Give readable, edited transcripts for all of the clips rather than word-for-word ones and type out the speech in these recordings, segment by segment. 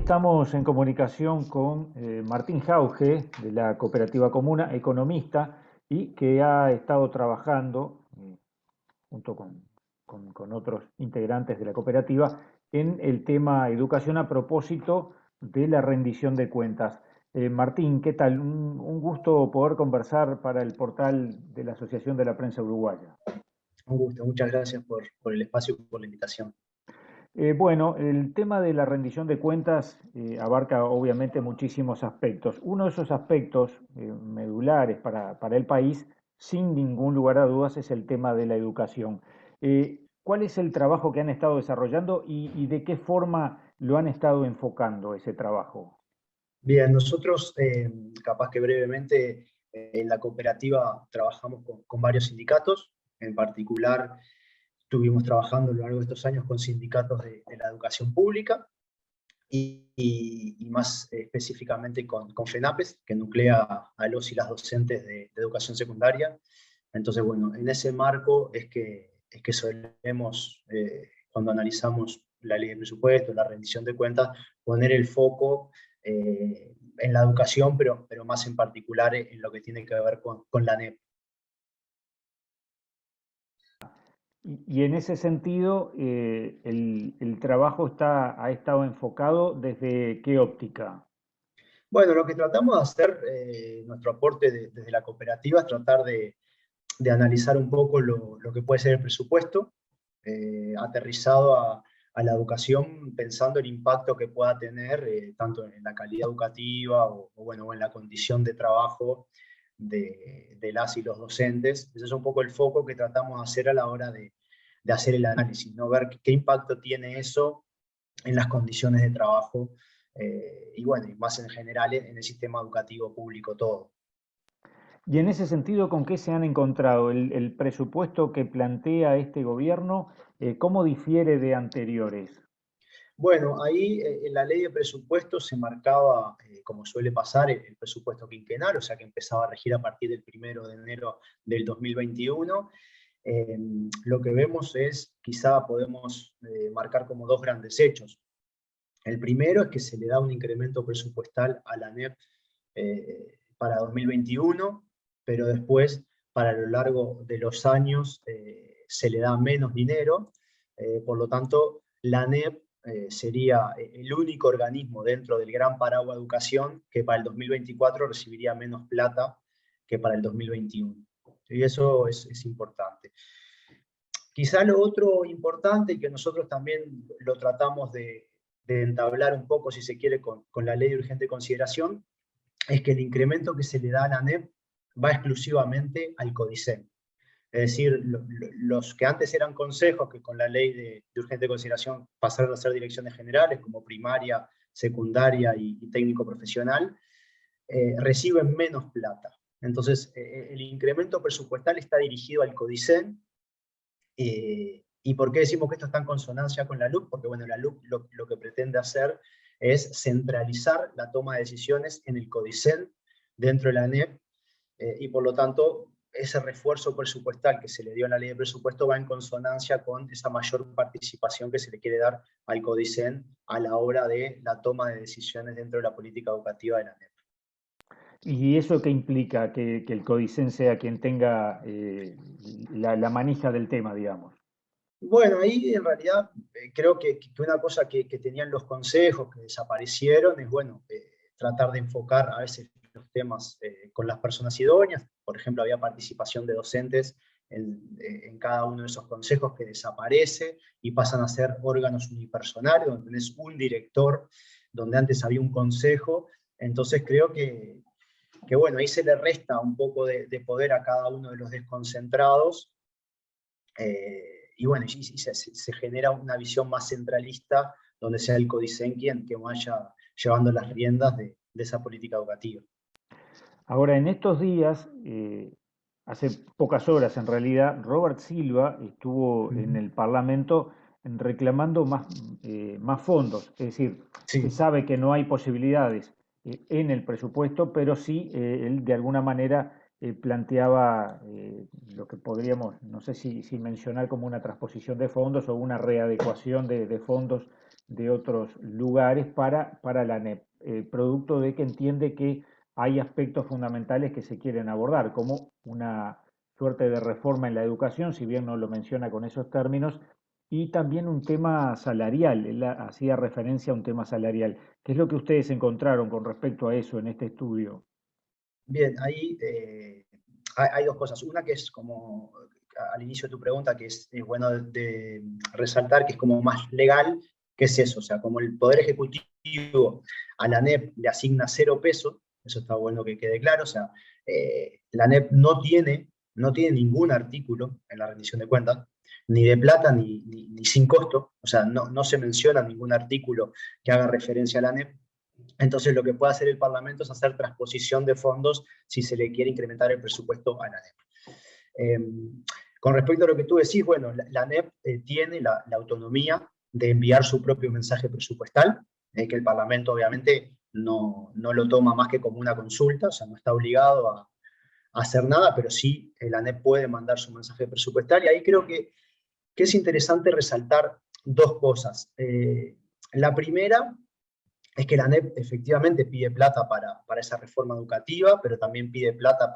estamos en comunicación con Martín Jauge, de la Cooperativa Comuna, economista, y que ha estado trabajando junto con otros integrantes de la cooperativa en el tema educación a propósito de la rendición de cuentas. Martín, ¿qué tal? Un gusto poder conversar para el portal de la Asociación de la Prensa Uruguaya. Un gusto, muchas gracias por el espacio y por la invitación. Bueno, el tema de la rendición de cuentas abarca obviamente muchísimos aspectos. Uno de esos aspectos medulares para el país, sin ningún lugar a dudas, es el tema de la educación. ¿Cuál es el trabajo que han estado desarrollando y de qué forma lo han estado enfocando ese trabajo? Bien, nosotros, capaz que brevemente, en la cooperativa trabajamos con varios sindicatos. En particular, estuvimos trabajando a lo largo de estos años con sindicatos de la educación pública y más específicamente con FENAPES, que nuclea a los y las docentes de educación secundaria. Entonces, bueno, en ese marco es que solemos, cuando analizamos la ley de presupuesto, la rendición de cuentas, poner el foco en la educación, pero más en particular en lo que tiene que ver con la NEP. Y en ese sentido, el trabajo ha estado enfocado desde qué óptica. Bueno, lo que tratamos de hacer, nuestro aporte desde la cooperativa, es tratar de analizar un poco lo que puede ser el presupuesto, aterrizado a la educación, pensando el impacto que pueda tener tanto en la calidad educativa o en la condición de trabajo de las y los docentes. Ese es un poco el foco que tratamos de hacer a la hora de hacer el análisis, ¿no? Ver qué impacto tiene eso en las condiciones de trabajo y bueno, y más en general en el sistema educativo público todo. Y en ese sentido, ¿con qué se han encontrado? El presupuesto que plantea este gobierno, ¿cómo difiere de anteriores? Bueno, ahí en la ley de presupuesto se marcaba, como suele pasar, el presupuesto quinquenal, o sea que empezaba a regir a partir del 1 de enero del 2021. Eh, lo que vemos es, quizá podemos marcar como dos grandes hechos. El primero es que se le da un incremento presupuestal a la NEP para 2021, pero después, para lo largo de los años, se le da menos dinero. Por lo tanto, la NEP sería el único organismo dentro del gran paraguas educación que para el 2024 recibiría menos plata que para el 2021. Y eso es importante. Quizá lo otro importante que nosotros también lo tratamos de entablar un poco, si se quiere, con la ley de urgente consideración, es que el incremento que se le da a la NEP va exclusivamente al CODICEN. Es decir, los que antes eran consejos, que con la ley de urgente consideración pasaron a ser direcciones generales, como primaria, secundaria y técnico profesional, reciben menos plata. Entonces, el incremento presupuestal está dirigido al CODICEN. ¿Y por qué decimos que esto está en consonancia con la LUC? Porque bueno, la LUC lo que pretende hacer es centralizar la toma de decisiones en el CODICEN dentro de la ANEP, y por lo tanto ese refuerzo presupuestal que se le dio en la ley de presupuesto va en consonancia con esa mayor participación que se le quiere dar al CODICEN a la hora de la toma de decisiones dentro de la política educativa de la ANEP. ¿Y eso qué implica? Que el Codicen sea quien tenga la manija del tema, digamos. Bueno, ahí en realidad creo que una cosa que tenían los consejos que desaparecieron es, bueno, tratar de enfocar a veces los temas con las personas idóneas. Por ejemplo, había participación de docentes en cada uno de esos consejos que desaparece y pasan a ser órganos unipersonales, donde tenés un director, donde antes había un consejo. Entonces creo que bueno, ahí se le resta un poco de poder a cada uno de los desconcentrados. Y bueno, y se genera una visión más centralista, donde sea el CODICEN quien vaya llevando las riendas de esa política educativa. Ahora, en estos días, hace pocas horas en realidad, Robert Silva estuvo en el Parlamento reclamando más fondos. Es decir, se Sí, sabe que no hay posibilidades en el presupuesto, pero sí él de alguna manera planteaba lo que podríamos, no sé si mencionar como una transposición de fondos o una readecuación de fondos de otros lugares para la ANEP, producto de que entiende que hay aspectos fundamentales que se quieren abordar, como una suerte de reforma en la educación, si bien no lo menciona con esos términos, y también un tema salarial. Él hacía referencia a un tema salarial. ¿Qué es lo que ustedes encontraron con respecto a eso en este estudio? Bien, ahí hay dos cosas. Una que es como al inicio de tu pregunta, que es bueno de resaltar, que es como más legal, que es eso, o sea, como el Poder Ejecutivo a la ANEP le asigna 0 pesos, eso está bueno que quede claro, o sea, la ANEP no tiene ningún artículo en la rendición de cuentas, ni de plata ni sin costo, o sea, no se menciona ningún artículo que haga referencia a la ANEP. Entonces, lo que puede hacer el Parlamento es hacer transposición de fondos si se le quiere incrementar el presupuesto a la ANEP. Con respecto a lo que tú decís, bueno, la ANEP tiene la autonomía de enviar su propio mensaje presupuestal, que el Parlamento obviamente no lo toma más que como una consulta, o sea, no está obligado a hacer nada, pero sí la ANEP puede mandar su mensaje presupuestal, y ahí creo que es interesante resaltar dos cosas. La primera es que la ANEP efectivamente pide plata para esa reforma educativa, pero también pide plata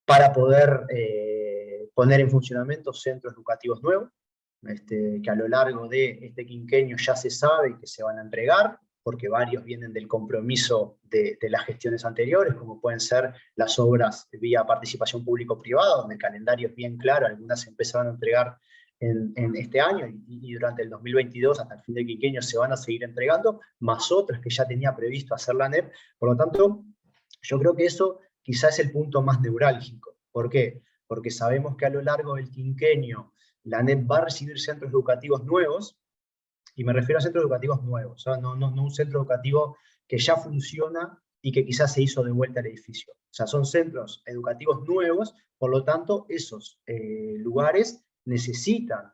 para poder poner en funcionamiento centros educativos nuevos, que a lo largo de este quinquenio ya se sabe que se van a entregar, porque varios vienen del compromiso de las gestiones anteriores, como pueden ser las obras vía participación público-privada, donde el calendario es bien claro, algunas se empezaron a entregar en este año y durante el 2022 hasta el fin del quinquenio se van a seguir entregando, más otras que ya tenía previsto hacer la ANEP. Por lo tanto, yo creo que eso quizás es el punto más neurálgico. ¿Por qué? Porque sabemos que a lo largo del quinquenio la ANEP va a recibir centros educativos nuevos, y me refiero a centros educativos nuevos, ¿sabes? No un centro educativo que ya funciona y que quizás se hizo de vuelta al edificio. O sea, son centros educativos nuevos, por lo tanto, esos lugares necesitan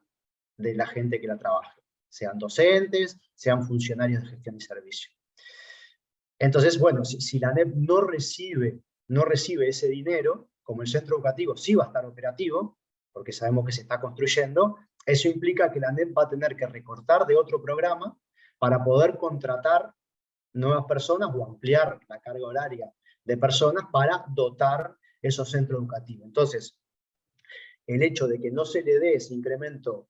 de la gente que la trabaje, sean docentes, sean funcionarios de gestión y servicio. Entonces, bueno, si la ANEP no recibe ese dinero, como el centro educativo sí va a estar operativo, porque sabemos que se está construyendo, eso implica que la ANEP va a tener que recortar de otro programa para poder contratar nuevas personas o ampliar la carga horaria de personas para dotar esos centros educativos. Entonces, el hecho de que no se le dé ese incremento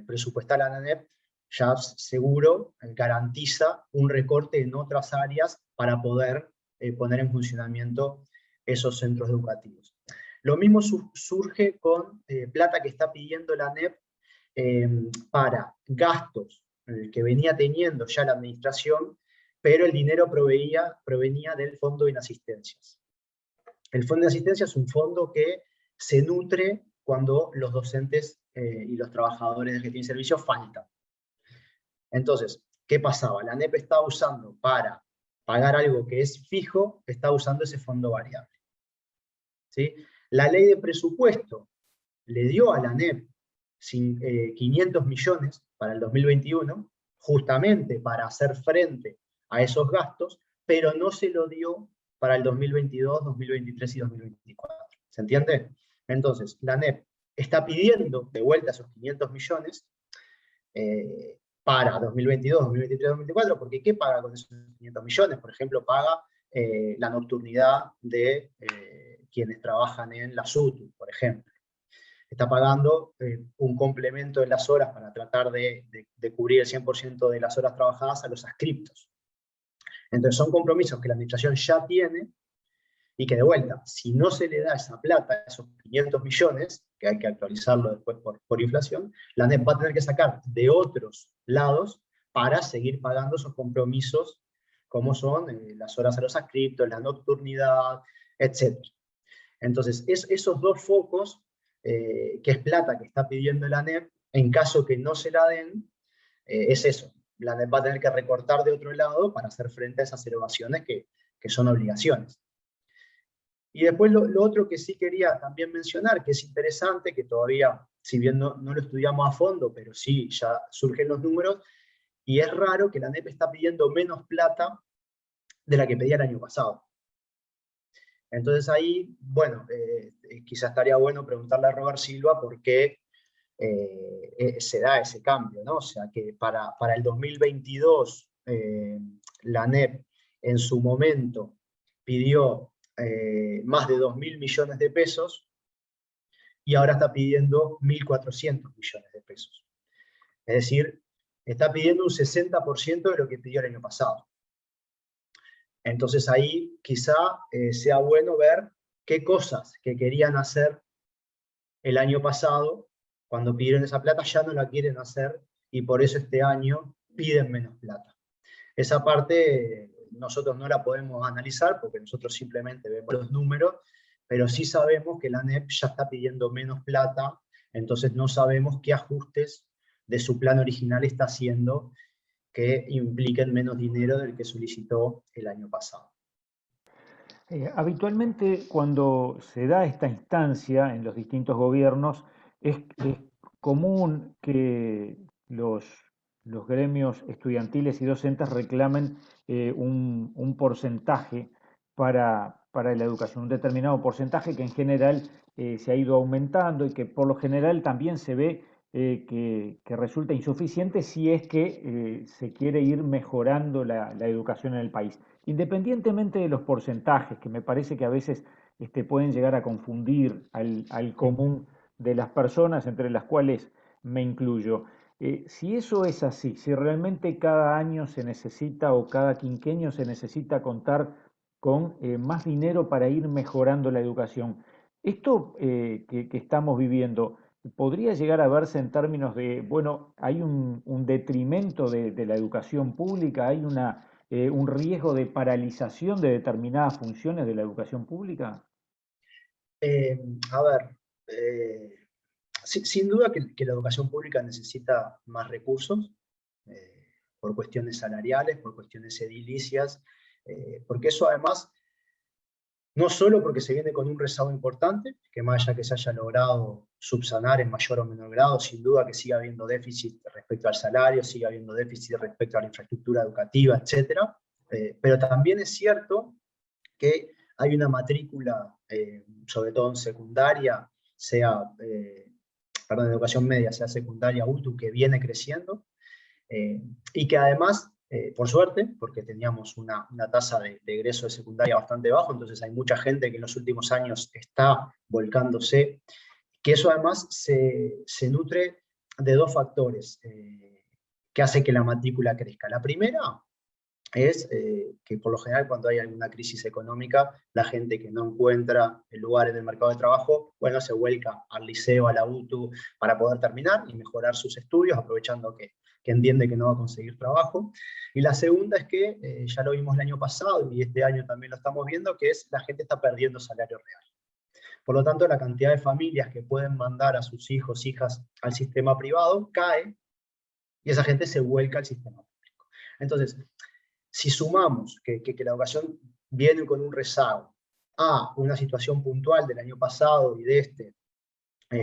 presupuestal a la ANEP ya seguro garantiza un recorte en otras áreas para poder poner en funcionamiento esos centros educativos. Lo mismo surge con plata que está pidiendo la ANEP para gastos que venía teniendo ya la administración, pero el dinero provenía del Fondo de Inasistencias. El Fondo de Asistencia es un fondo que se nutre cuando los docentes y los trabajadores de gestión y servicio faltan. Entonces, ¿qué pasaba? La ANEP estaba usando para pagar algo que es fijo, estaba usando ese fondo variable. ¿Sí? La ley de presupuesto le dio a la ANEP 500 millones para el 2021, justamente para hacer frente a esos gastos, pero no se lo dio para el 2022, 2023 y 2024. ¿Se entiende? Entonces, la ANEP está pidiendo de vuelta esos 500 millones para 2022, 2023, 2024, porque ¿qué paga con esos 500 millones? Por ejemplo, paga la nocturnidad de quienes trabajan en la SUTU, por ejemplo. Está pagando un complemento de las horas para tratar de cubrir el 100% de las horas trabajadas a los adscriptos. Entonces son compromisos que la administración ya tiene, y que de vuelta, si no se le da esa plata, esos 500 millones, que hay que actualizarlo después por inflación, la ANEP va a tener que sacar de otros lados para seguir pagando esos compromisos, como son las horas a los adscriptos, la nocturnidad, etc. Entonces, esos dos focos, que es plata que está pidiendo la ANEP, en caso que no se la den, es eso. La ANEP va a tener que recortar de otro lado para hacer frente a esas erogaciones que son obligaciones. Y después lo otro que sí quería también mencionar, que es interesante, que todavía, si bien no lo estudiamos a fondo, pero sí ya surgen los números, y es raro que la ANEP está pidiendo menos plata de la que pedía el año pasado. Entonces ahí, bueno, quizás estaría bueno preguntarle a Robert Silva por qué se da ese cambio, ¿no? O sea que para el 2022 la ANEP en su momento pidió más de 2.000 millones de pesos y ahora está pidiendo 1.400 millones de pesos. Es decir, está pidiendo un 60% de lo que pidió el año pasado. Entonces ahí quizá sea bueno ver qué cosas que querían hacer el año pasado, cuando pidieron esa plata, ya no la quieren hacer y por eso este año piden menos plata. Esa parte nosotros no la podemos analizar porque nosotros simplemente vemos los números, pero sí sabemos que la ANEP ya está pidiendo menos plata, entonces no sabemos qué ajustes de su plan original está haciendo que impliquen menos dinero del que solicitó el año pasado. Habitualmente cuando se da esta instancia en los distintos gobiernos, es común que los gremios estudiantiles y docentes reclamen un porcentaje para la educación, un determinado porcentaje que en general se ha ido aumentando y que por lo general también se ve que resulta insuficiente si es que se quiere ir mejorando la educación en el país. Independientemente de los porcentajes, que me parece que a veces pueden llegar a confundir al común de las personas, entre las cuales me incluyo. Si eso es así, si realmente cada año se necesita o cada quinquenio se necesita contar con más dinero para ir mejorando la educación, esto que estamos viviendo podría llegar a verse en términos de, bueno, hay un detrimento de la educación pública, hay un riesgo de paralización de determinadas funciones de la educación pública? A ver, sin duda que la educación pública necesita más recursos, por cuestiones salariales, por cuestiones edilicias, porque eso además, no solo porque se viene con un rezago importante, que más allá que se haya logrado subsanar en mayor o menor grado, sin duda que sigue habiendo déficit respecto al salario, sigue habiendo déficit respecto a la infraestructura educativa, etc. Pero también es cierto que hay una matrícula, sobre todo en secundaria, sea, perdón, en educación media, sea secundaria, UTU, que viene creciendo, y que además, por suerte, porque teníamos una tasa de egreso de secundaria bastante bajo, entonces hay mucha gente que en los últimos años está volcándose, que eso además se nutre de dos factores que hace que la matrícula crezca. La primera es que por lo general cuando hay alguna crisis económica, la gente que no encuentra el lugar en el mercado de trabajo, bueno, se vuelca al liceo, a la UTU, para poder terminar y mejorar sus estudios, aprovechando que entiende que no va a conseguir trabajo. Y la segunda es que, ya lo vimos el año pasado y este año también lo estamos viendo, que es la gente está perdiendo salario real. Por lo tanto, la cantidad de familias que pueden mandar a sus hijos, hijas al sistema privado cae y esa gente se vuelca al sistema público. Entonces, si sumamos que la educación viene con un rezago a una situación puntual del año pasado y de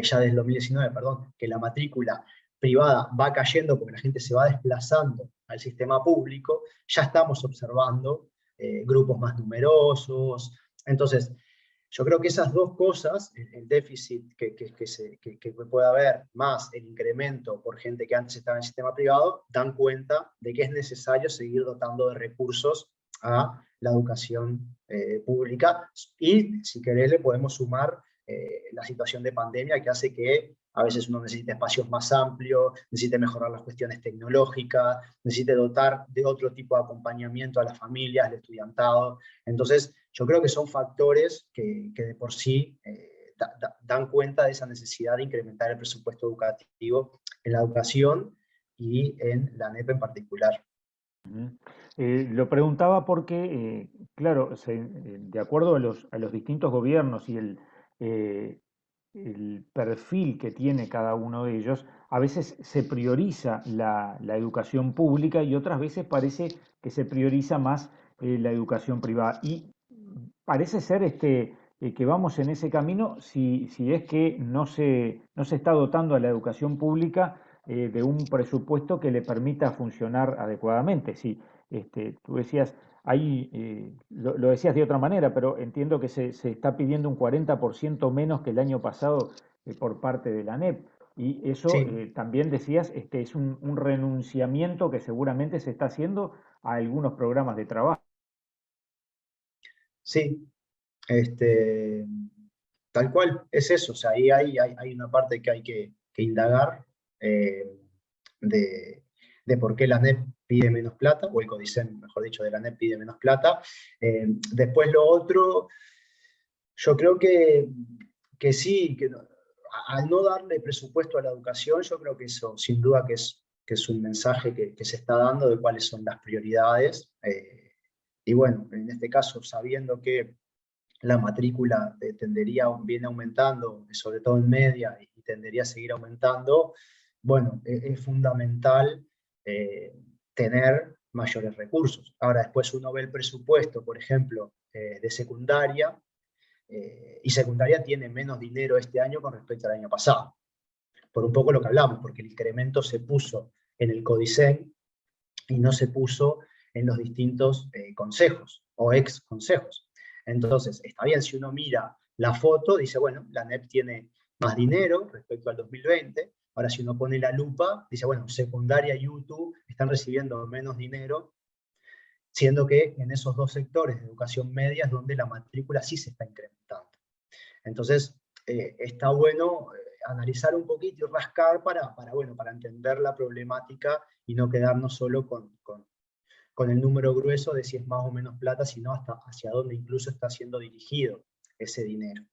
ya del 2019, perdón, que la matrícula privada va cayendo porque la gente se va desplazando al sistema público, ya estamos observando grupos más numerosos. Entonces, yo creo que esas dos cosas, el déficit que puede haber, más el incremento por gente que antes estaba en el sistema privado, dan cuenta de que es necesario seguir dotando de recursos a la educación pública. Y si querés le podemos sumar la situación de pandemia que hace que a veces uno necesite espacios más amplios, necesite mejorar las cuestiones tecnológicas, necesite dotar de otro tipo de acompañamiento a las familias, al estudiantado. Entonces, yo creo que son factores que de por sí dan cuenta de esa necesidad de incrementar el presupuesto educativo en la educación y en la ANEP en particular. Lo preguntaba porque, claro, de acuerdo a los distintos gobiernos y el perfil que tiene cada uno de ellos, a veces se prioriza la educación pública y otras veces parece que se prioriza más la educación privada. Y parece ser que vamos en ese camino si es que no se está dotando a la educación pública de un presupuesto que le permita funcionar adecuadamente. Sí, tú decías, ahí lo decías de otra manera, pero entiendo que se está pidiendo un 40% menos que el año pasado por parte de la ANEP. Y eso Sí, también decías, es un renunciamiento que seguramente se está haciendo a algunos programas de trabajo. sí, este, tal cual, es eso. O sea, ahí hay una parte que hay que indagar eh, de, de por qué la NEP pide menos plata, o el CODICEN, mejor dicho, de la NEP pide menos plata. Después lo otro, yo creo que sí, al no darle presupuesto a la educación, yo creo que eso sin duda que es un mensaje que se está dando de cuáles son las prioridades. Y bueno, en este caso, sabiendo que la matrícula viene aumentando, sobre todo en media, y tendería a seguir aumentando, bueno, es fundamental eh, tener mayores recursos. Ahora, después uno ve el presupuesto, por ejemplo, de secundaria, y secundaria tiene menos dinero este año con respecto al año pasado. Por un poco lo que hablamos, porque el incremento se puso en el CODICEN y no se puso en los distintos consejos o ex consejos. Entonces, está bien, si uno mira la foto, dice, bueno, la NEP tiene más dinero respecto al 2020. Ahora, si uno pone la lupa, dice, bueno, secundaria y UTU están recibiendo menos dinero, siendo que en esos dos sectores de educación media es donde la matrícula sí se está incrementando. Entonces, está bueno analizar un poquito y rascar bueno, para entender la problemática y no quedarnos solo con el número grueso de si es más o menos plata, sino hasta hacia dónde incluso está siendo dirigido ese dinero.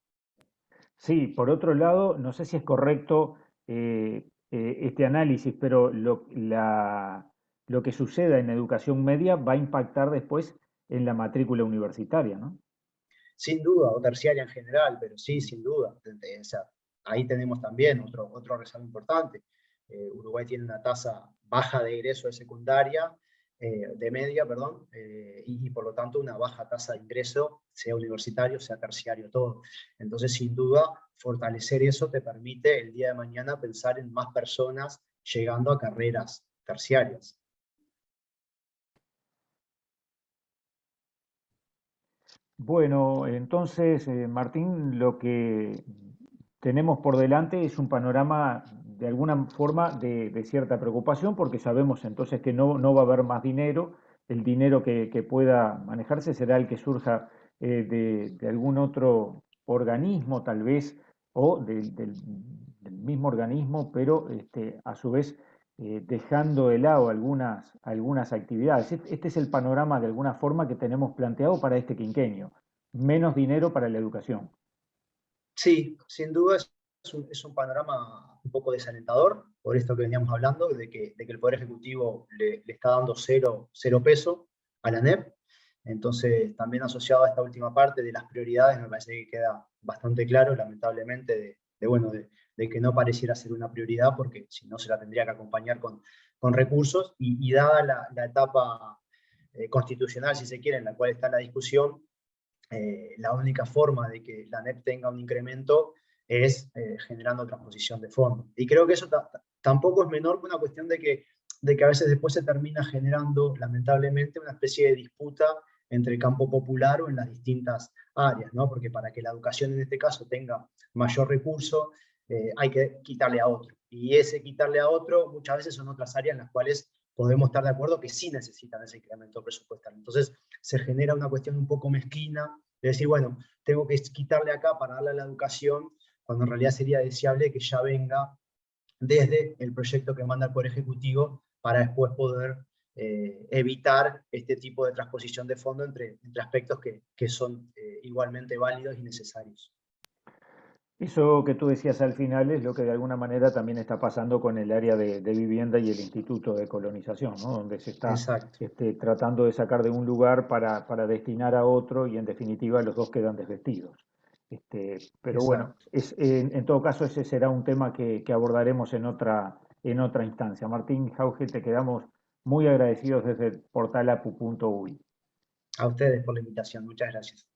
Sí, por otro lado, no sé si es correcto este análisis, pero lo que suceda en educación media va a impactar después en la matrícula universitaria, ¿no? Sin duda, o terciaria en general, pero sí, sin duda. O sea, ahí tenemos también otro resalto importante. Uruguay tiene una tasa baja de egreso de secundaria, de media, perdón, y por lo tanto una baja tasa de ingreso, sea universitario, sea terciario, todo. Entonces, sin duda, fortalecer eso te permite el día de mañana pensar en más personas llegando a carreras terciarias. Bueno, entonces, Martín, lo que tenemos por delante es un panorama de alguna forma de cierta preocupación, porque sabemos entonces que no va a haber más dinero. El dinero que pueda manejarse será el que surja de algún otro organismo, tal vez, o del mismo organismo, pero a su vez dejando de lado algunas actividades. Este es el panorama de alguna forma que tenemos planteado para este quinquenio. Menos dinero para la educación. Sí, sin duda es un panorama un poco desalentador, por esto que veníamos hablando, de que el Poder Ejecutivo le está dando cero peso a la NEP. Entonces, también asociado a esta última parte de las prioridades, me parece que queda bastante claro, lamentablemente, bueno, de que no pareciera ser una prioridad, porque si no se la tendría que acompañar con recursos, y dada la etapa constitucional, si se quiere, en la cual está la discusión, la única forma de que la NEP tenga un incremento es generando transposición de fondos. Y creo que eso tampoco es menor que una cuestión de que a veces después se termina generando, lamentablemente, una especie de disputa entre el campo popular o en las distintas áreas, ¿no? Porque para que la educación en este caso tenga mayor recurso, hay que quitarle a otro. Y ese quitarle a otro muchas veces son otras áreas en las cuales podemos estar de acuerdo que sí necesitan ese incremento presupuestal. Entonces se genera una cuestión un poco mezquina de decir, bueno, tengo que quitarle acá para darle a la educación, cuando en realidad sería deseable que ya venga desde el proyecto que manda el Poder Ejecutivo para después poder evitar este tipo de transposición de fondo entre aspectos que son igualmente válidos y necesarios. Eso que tú decías al final es lo que de alguna manera también está pasando con el área de vivienda y el Instituto de Colonización, ¿no? Donde se está Exacto, tratando de sacar de un lugar para destinar a otro y en definitiva los dos quedan desvestidos. Pero bueno, exacto. en todo caso ese será un tema que abordaremos en otra instancia. Martín Jauge, te quedamos muy agradecidos desde portalapu.uy. A ustedes por la invitación. Muchas gracias.